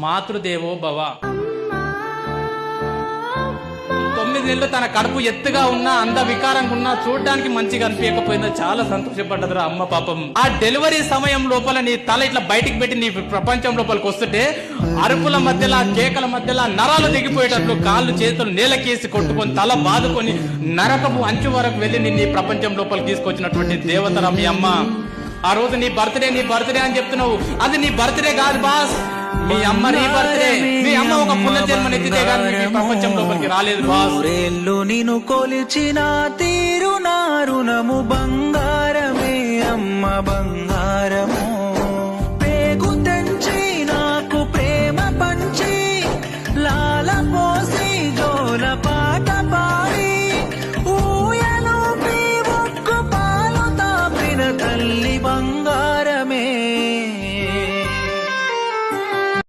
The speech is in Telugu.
మాతృదేవో భవ. 9 నెలలు తన కడుపు ఎత్తుగా ఉన్నా, అంద వికారంగా ఉన్నా, చూడడానికి మంచిగా అనిపించకపోయిందో చాలా సంతోషపడ్డదిరా అమ్మ పాపం. ఆ డెలివరీ సమయం లోపల నీ తల ఇట్లా బయటికి పెట్టి నీ ప్రపంచం లోపలికి వస్తుంటే అరుపుల మధ్యలో, కేకల మధ్యలో నరాలు దిగిపోయేటట్లు కాళ్ళు చేతులు నేలకేసి కొట్టుకొని తల బాదుకొని నరకపు అంచు వరకు వెళ్ళి నీ ప్రపంచం లోపలికి తీసుకొచ్చినటువంటి దేవతరా మీ అమ్మ. ఆ రోజు నీ బర్త్డే అని చెప్తున్నావు, అది నీ బర్త్డే కాదు బాస్, మీ అమ్మ నీ బర్త్డే. మీ అమ్మ ఒక పునర్జన్మనెత్తితే గాని మీ ప్రపంచం లోపలికి రాలేదు బాస్. నిన్ను కొలిచిన తీరు నా రుణము బంగారమే అమ్మ బంగారం.